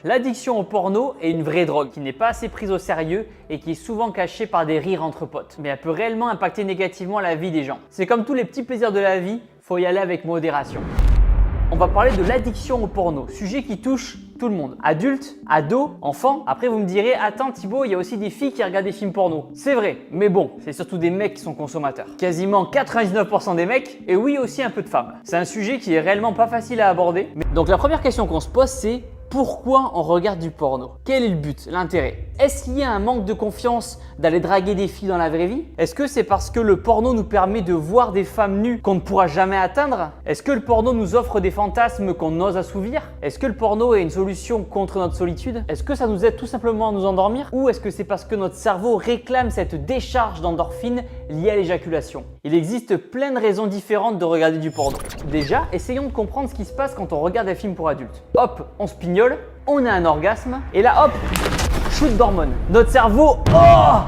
L'addiction au porno est une vraie drogue qui n'est pas assez prise au sérieux et qui est souvent cachée par des rires entre potes. Mais elle peut réellement impacter négativement la vie des gens. C'est comme tous les petits plaisirs de la vie, faut y aller avec modération. On va parler de l'addiction au porno, sujet qui touche tout le monde. Adultes, ados, enfants. Après vous me direz, attends Thibaut, il y a aussi des filles qui regardent des films porno. C'est vrai, mais bon, c'est surtout des mecs qui sont consommateurs. Quasiment 99% des mecs, et oui aussi un peu de femmes. C'est un sujet qui est réellement pas facile à aborder. Donc la première question qu'on se pose c'est, pourquoi on regarde du porno? Quel est le but, l'intérêt? Est-ce qu'il y a un manque de confiance d'aller draguer des filles dans la vraie vie? Est-ce que c'est parce que le porno nous permet de voir des femmes nues qu'on ne pourra jamais atteindre? Est-ce que le porno nous offre des fantasmes qu'on ose assouvir? Est-ce que le porno est une solution contre notre solitude? Est-ce que ça nous aide tout simplement à nous endormir? Ou est-ce que c'est parce que notre cerveau réclame cette décharge d'endorphine liée à l'éjaculation? Il existe plein de raisons différentes de regarder du porno. Déjà, essayons de comprendre ce qui se passe quand on regarde un film pour adultes. Hop, on se pignole, on a un orgasme et là hop, shoot d'hormones. Notre cerveau, oh,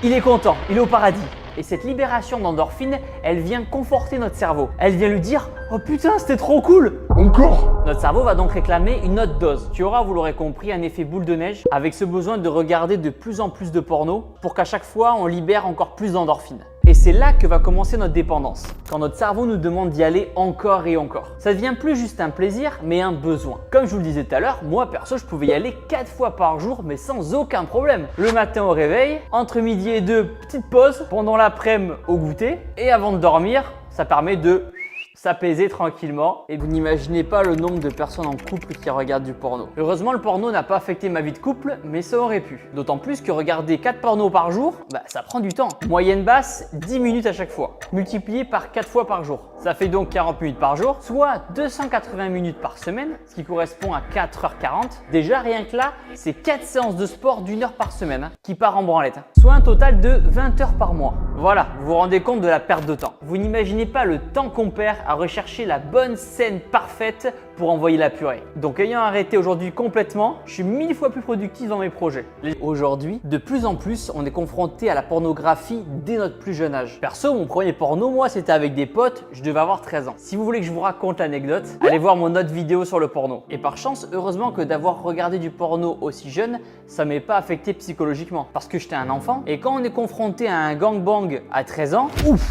il est content, il est au paradis. Et cette libération d'endorphine, elle vient conforter notre cerveau. Elle vient lui dire « Oh putain, c'était trop cool !» Encore. Notre cerveau va donc réclamer une autre dose. Tu auras, vous l'aurez compris, un effet boule de neige avec ce besoin de regarder de plus en plus de porno pour qu'à chaque fois, on libère encore plus d'endorphine. Et c'est là que va commencer notre dépendance, quand notre cerveau nous demande d'y aller encore et encore. Ça devient plus juste un plaisir, mais un besoin. Comme je vous le disais tout à l'heure, moi perso, je pouvais y aller 4 fois par jour, mais sans aucun problème. Le matin au réveil, entre midi et 2, petite pause, pendant l'après-midi au goûter, et avant de dormir, ça permet de s'apaiser tranquillement. Et vous n'imaginez pas le nombre de personnes en couple qui regardent du porno. Heureusement, le porno n'a pas affecté ma vie de couple, mais ça aurait pu. D'autant plus que regarder 4 pornos par jour, ça prend du temps. Moyenne basse, 10 minutes à chaque fois, multiplié par 4 fois par jour. Ça fait donc 40 minutes par jour, soit 280 minutes par semaine, ce qui correspond à 4h40. Déjà, rien que là, c'est 4 séances de sport d'1 heure par semaine qui part en branlette. Soit un total de 20 heures par mois. Voilà, vous vous rendez compte de la perte de temps. Vous n'imaginez pas le temps qu'on perd à rechercher la bonne scène parfaite pour envoyer la purée. Donc ayant arrêté aujourd'hui complètement, je suis 1000 fois plus productif dans mes projets. Aujourd'hui, de plus en plus, on est confronté à la pornographie dès notre plus jeune âge. Perso, mon premier porno, moi, c'était avec des potes, je devais avoir 13 ans. Si vous voulez que je vous raconte l'anecdote, allez voir mon autre vidéo sur le porno. Et par chance, heureusement que d'avoir regardé du porno aussi jeune, ça m'est pas affecté psychologiquement. Parce que j'étais un enfant, et quand on est confronté à un gangbang à 13 ans, ouf,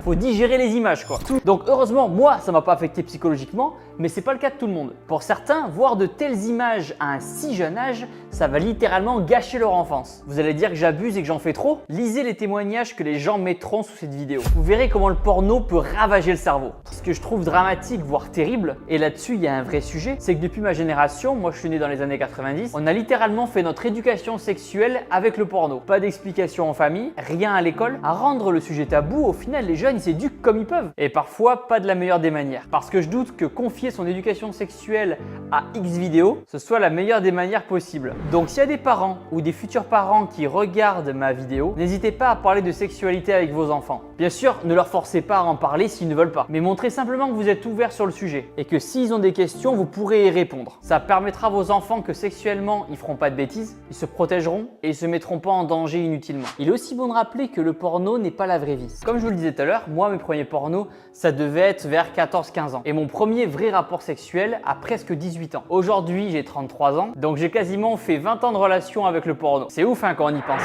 faut digérer les images quoi. Donc heureusement, moi, ça m'a pas affecté psychologiquement, mais c'est pas le cas de tout le monde. Pour certains, voir de telles images à un si jeune âge, ça va littéralement gâcher leur enfance. Vous allez dire que j'abuse et que j'en fais trop? Lisez les témoignages que les gens mettront sous cette vidéo. Vous verrez comment le porno peut ravager le cerveau. Ce que je trouve dramatique, voire terrible, et là-dessus il y a un vrai sujet, c'est que depuis ma génération, moi je suis né dans les années 90, on a littéralement fait notre éducation sexuelle avec le porno. Pas d'explication en famille, rien à l'école. À rendre le sujet tabou, au final les jeunes ils s'éduquent comme ils peuvent. Et parfois pas de la meilleure des manières. Parce que je doute que confier son éducation sexuelle à X vidéos, ce soit la meilleure des manières possibles. Donc s'il y a des parents ou des futurs parents qui regardent ma vidéo, n'hésitez pas à parler de sexualité avec vos enfants. Bien sûr, ne leur forcez pas à en parler s'ils ne veulent pas, mais montrez simplement que vous êtes ouvert sur le sujet et que s'ils ont des questions, vous pourrez y répondre. Ça permettra à vos enfants que sexuellement, ils feront pas de bêtises, ils se protégeront et ils se mettront pas en danger inutilement. Il est aussi bon de rappeler que le porno n'est pas la vraie vie. Comme je vous le disais tout à l'heure, moi mes premiers pornos, ça devait être vers 14-15 ans. Et mon premier vrai rapport sexuel à presque 18 ans. Aujourd'hui, j'ai 33 ans, donc j'ai quasiment fait 20 ans de relation avec le porno. C'est ouf hein, quand on y pense.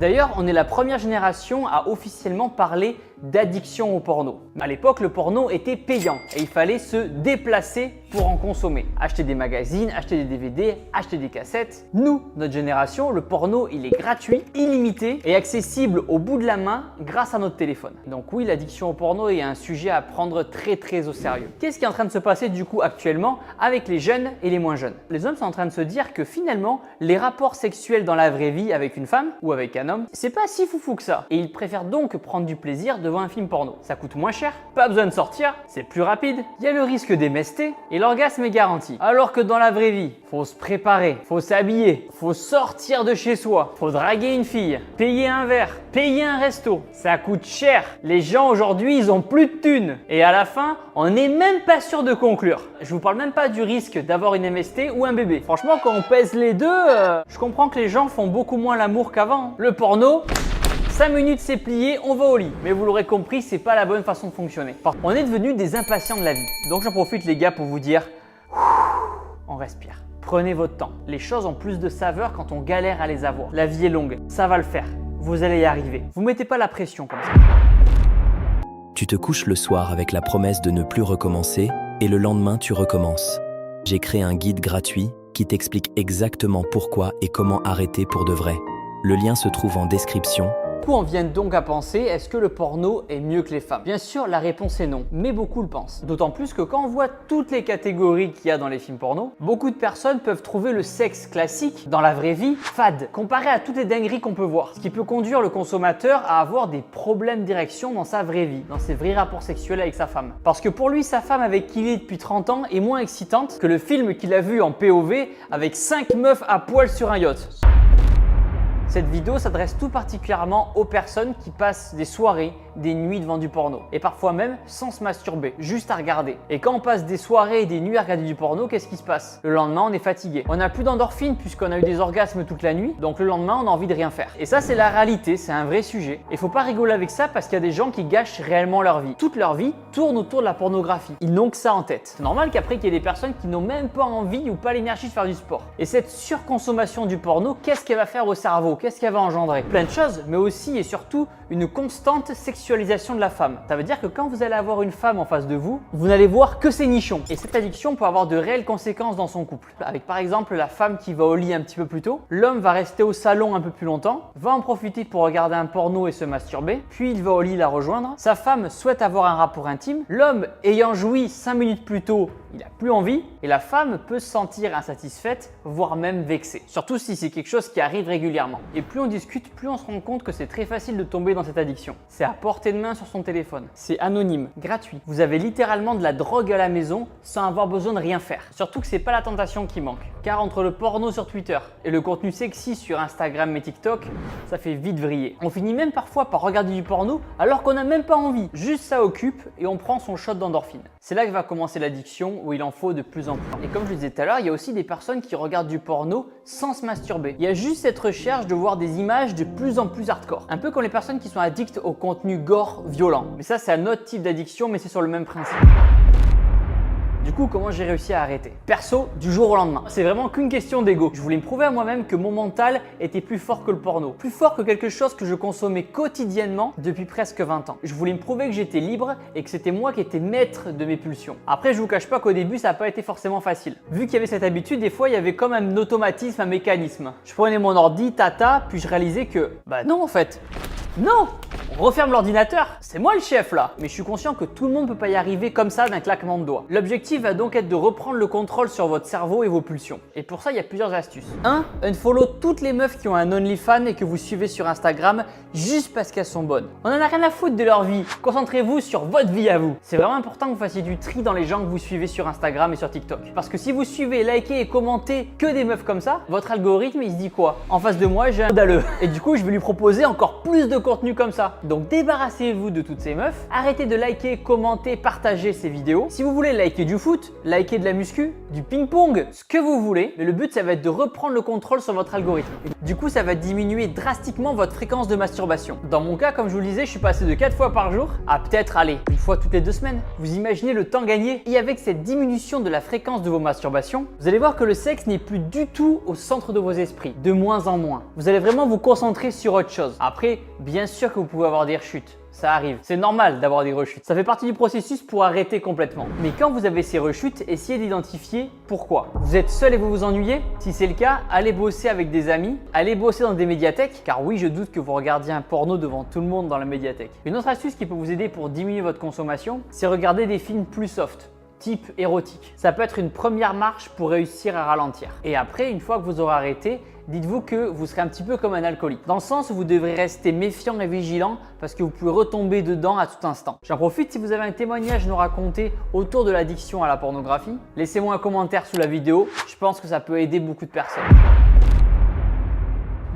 D'ailleurs, on est la première génération à officiellement parler d'addiction au porno. À l'époque, le porno était payant et il fallait se déplacer pour en consommer. Acheter des magazines, acheter des DVD, acheter des cassettes. Nous, notre génération, le porno, il est gratuit, illimité et accessible au bout de la main grâce à notre téléphone. Donc oui, l'addiction au porno est un sujet à prendre très au sérieux. Qu'est-ce qui est en train de se passer du coup actuellement avec les jeunes et les moins jeunes? Les hommes sont en train de se dire que finalement, les rapports sexuels dans la vraie vie avec une femme ou avec un homme, c'est pas si foufou que ça. Et ils préfèrent donc prendre du plaisir devant un film porno. Ça coûte moins cher, pas besoin de sortir, c'est plus rapide, il y a le risque d'MST et l'orgasme est garanti. Alors que dans la vraie vie, faut se préparer, faut s'habiller, faut sortir de chez soi, faut draguer une fille, payer un verre, payer un resto. Ça coûte cher. Les gens aujourd'hui, ils ont plus de thunes. Et à la fin, on n'est même pas sûr de conclure. Je vous parle même pas du risque d'avoir une MST ou un bébé. Franchement, quand on pèse les deux, je comprends que les gens font beaucoup moins l'amour qu'avant. Le porno, 5 minutes c'est plié, on va au lit. Mais vous l'aurez compris, c'est pas la bonne façon de fonctionner. On est devenus des impatients de la vie. Donc j'en profite les gars pour vous dire on respire. Prenez votre temps. Les choses ont plus de saveur quand on galère à les avoir. La vie est longue, ça va le faire. Vous allez y arriver. Vous mettez pas la pression comme ça. Tu te couches le soir avec la promesse de ne plus recommencer et le lendemain tu recommences. J'ai créé un guide gratuit qui t'explique exactement pourquoi et comment arrêter pour de vrai. Le lien se trouve en description. Du coup, on vient donc à penser, est-ce que le porno est mieux que les femmes? Bien sûr, la réponse est non, mais beaucoup le pensent. D'autant plus que quand on voit toutes les catégories qu'il y a dans les films porno, beaucoup de personnes peuvent trouver le sexe classique, dans la vraie vie, fade, comparé à toutes les dingueries qu'on peut voir. Ce qui peut conduire le consommateur à avoir des problèmes d'érection dans sa vraie vie, dans ses vrais rapports sexuels avec sa femme. Parce que pour lui, sa femme avec qui il est depuis 30 ans est moins excitante que le film qu'il a vu en POV avec 5 meufs à poil sur un yacht. Cette vidéo s'adresse tout particulièrement aux personnes qui passent des soirées, des nuits devant du porno et parfois même sans se masturber, juste à regarder. Et quand on passe des soirées et des nuits à regarder du porno, qu'est-ce qui se passe? Le lendemain, on est fatigué. On n'a plus d'endorphine puisqu'on a eu des orgasmes toute la nuit, donc le lendemain, on a envie de rien faire. Et ça, c'est la réalité, c'est un vrai sujet. Et faut pas rigoler avec ça parce qu'il y a des gens qui gâchent réellement leur vie. Toute leur vie tourne autour de la pornographie. Ils n'ont que ça en tête. C'est normal qu'après, qu'il y ait des personnes qui n'ont même pas envie ou pas l'énergie de faire du sport. Et cette surconsommation du porno, qu'est-ce qu'elle va faire au cerveau? Qu'est-ce qu'elle va engendrer? Plein de choses, mais aussi et surtout une constante sexualisation de la femme. Ça veut dire que quand vous allez avoir une femme en face de vous, vous n'allez voir que ses nichons. Et cette addiction peut avoir de réelles conséquences dans son couple. Avec par exemple la femme qui va au lit un petit peu plus tôt, l'homme va rester au salon un peu plus longtemps, va en profiter pour regarder un porno et se masturber, puis il va au lit la rejoindre. Sa femme souhaite avoir un rapport intime, l'homme ayant joui 5 minutes plus tôt, il n'a plus envie, et la femme peut se sentir insatisfaite, voire même vexée. Surtout si c'est quelque chose qui arrive régulièrement. Et plus on discute, plus on se rend compte que c'est très facile de tomber dans cette addiction. C'est à portée de main sur son téléphone. C'est anonyme, gratuit. Vous avez littéralement de la drogue à la maison sans avoir besoin de rien faire. Surtout que c'est pas la tentation qui manque. Car entre le porno sur Twitter et le contenu sexy sur Instagram et TikTok, ça fait vite vriller. On finit même parfois par regarder du porno alors qu'on n'a même pas envie. Juste ça occupe et on prend son shot d'endorphine. C'est là que va commencer l'addiction où il en faut de plus en plus. Et comme je le disais tout à l'heure, il y a aussi des personnes qui regardent du porno sans se masturber. Il y a juste cette recherche de voir des images de plus en plus hardcore. Un peu comme les personnes qui sont addictes au contenu gore violent. Mais ça, c'est un autre type d'addiction, mais c'est sur le même principe. Du coup, comment j'ai réussi à arrêter? Perso, du jour au lendemain. C'est vraiment qu'une question d'ego. Je voulais me prouver à moi-même que mon mental était plus fort que le porno. Plus fort que quelque chose que je consommais quotidiennement depuis presque 20 ans. Je voulais me prouver que j'étais libre et que c'était moi qui étais maître de mes pulsions. Après, je vous cache pas qu'au début, ça n'a pas été forcément facile. Vu qu'il y avait cette habitude, des fois, il y avait comme un automatisme, un mécanisme. Je prenais mon ordi, tata, puis je réalisais que, bah non en fait. Non! On referme l'ordinateur, c'est moi le chef là. Mais je suis conscient que tout le monde ne peut pas y arriver comme ça d'un claquement de doigts. L'objectif va donc être de reprendre le contrôle sur votre cerveau et vos pulsions. Et pour ça, il y a plusieurs astuces. 1. Unfollow toutes les meufs qui ont un OnlyFans et que vous suivez sur Instagram juste parce qu'elles sont bonnes. On en a rien à foutre de leur vie. Concentrez-vous sur votre vie à vous. C'est vraiment important que vous fassiez du tri dans les gens que vous suivez sur Instagram et sur TikTok. Parce que si vous suivez, likez et commentez que des meufs comme ça, votre algorithme il se dit quoi? En face de moi, j'ai un dalleux. Et du coup, je vais lui proposer encore plus de contenu comme ça. Donc débarrassez-vous de toutes ces meufs, arrêtez de liker, commenter, partager ces vidéos. Si vous voulez liker du foot, liker de la muscu, du ping-pong, ce que vous voulez, mais le but ça va être de reprendre le contrôle sur votre algorithme. Et du coup, ça va diminuer drastiquement votre fréquence de masturbation. Dans mon cas, comme je vous le disais, je suis passé de 4 fois par jour à peut-être aller une fois toutes les 2 semaines. Vous imaginez le temps gagné? Et avec cette diminution de la fréquence de vos masturbations, vous allez voir que le sexe n'est plus du tout au centre de vos esprits, de moins en moins. Vous allez vraiment vous concentrer sur autre chose. Après, bien sûr que vous pouvez avoir des rechutes. Ça arrive. C'est normal d'avoir des rechutes. Ça fait partie du processus pour arrêter complètement. Mais quand vous avez ces rechutes, essayez d'identifier pourquoi. Vous êtes seul et vous vous ennuyez? Si c'est le cas, allez bosser avec des amis, allez bosser dans des médiathèques, car oui, je doute que vous regardiez un porno devant tout le monde dans la médiathèque. Une autre astuce qui peut vous aider pour diminuer votre consommation, c'est regarder des films plus soft. Type érotique. Ça peut être une première marche pour réussir à ralentir. Et après, une fois que vous aurez arrêté, dites-vous que vous serez un petit peu comme un alcoolique. Dans le sens où vous devrez rester méfiant et vigilant parce que vous pouvez retomber dedans à tout instant. J'en profite, si vous avez un témoignage à nous raconter autour de l'addiction à la pornographie, laissez-moi un commentaire sous la vidéo. Je pense que ça peut aider beaucoup de personnes.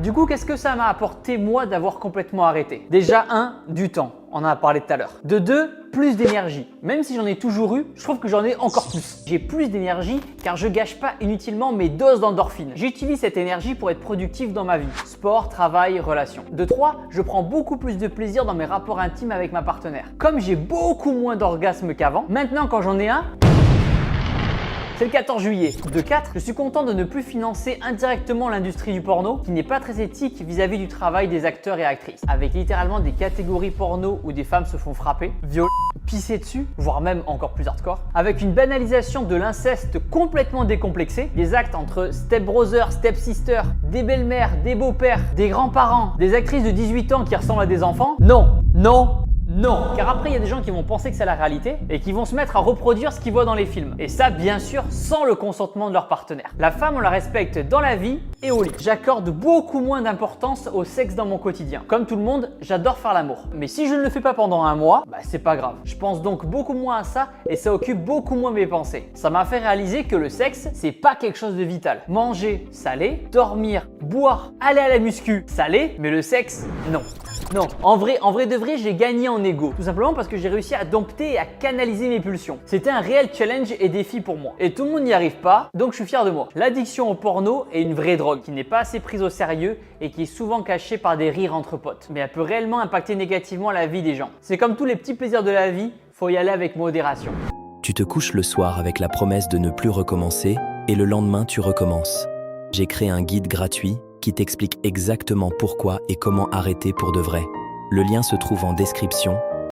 Du coup, qu'est-ce que ça m'a apporté moi d'avoir complètement arrêté? Déjà, 1, du temps. On en a parlé tout à l'heure. De 2, plus d'énergie. Même si j'en ai toujours eu, je trouve que j'en ai encore plus. J'ai plus d'énergie car je gâche pas inutilement mes doses d'endorphine. J'utilise cette énergie pour être productif dans ma vie. Sport, travail, relations. De 3, je prends beaucoup plus de plaisir dans mes rapports intimes avec ma partenaire. Comme j'ai beaucoup moins d'orgasmes qu'avant, maintenant quand j'en ai un, C'est le 14 juillet. De 4, je suis content de ne plus financer indirectement l'industrie du porno qui n'est pas très éthique vis-à-vis du travail des acteurs et actrices, avec littéralement des catégories porno où des femmes se font frapper, violer, pisser dessus, voire même encore plus hardcore, avec une banalisation de l'inceste complètement décomplexée, des actes entre step-brother, step-sister, des belles-mères, des beaux-pères, des grands-parents, des actrices de 18 ans qui ressemblent à des enfants. Non, non, non. Car après, il y a des gens qui vont penser que c'est la réalité et qui vont se mettre à reproduire ce qu'ils voient dans les films. Et ça, bien sûr, sans le consentement de leur partenaire. La femme, on la respecte dans la vie et au lit. J'accorde beaucoup moins d'importance au sexe dans mon quotidien. Comme tout le monde, j'adore faire l'amour. Mais si je ne le fais pas pendant un mois, c'est pas grave. Je pense donc beaucoup moins à ça et ça occupe beaucoup moins mes pensées. Ça m'a fait réaliser que le sexe, c'est pas quelque chose de vital. Manger, salé. Dormir, boire, aller à la muscu, salé. Mais le sexe, non. Non, en vrai de vrai, j'ai gagné en ego. Tout simplement parce que j'ai réussi à dompter et à canaliser mes pulsions. C'était un réel challenge et défi pour moi. Et tout le monde n'y arrive pas, donc je suis fier de moi. L'addiction au porno est une vraie drogue qui n'est pas assez prise au sérieux et qui est souvent cachée par des rires entre potes. Mais elle peut réellement impacter négativement la vie des gens. C'est comme tous les petits plaisirs de la vie, faut y aller avec modération. Tu te couches le soir avec la promesse de ne plus recommencer et le lendemain tu recommences. J'ai créé un guide gratuit qui t'explique exactement pourquoi et comment arrêter pour de vrai. Le lien se trouve en description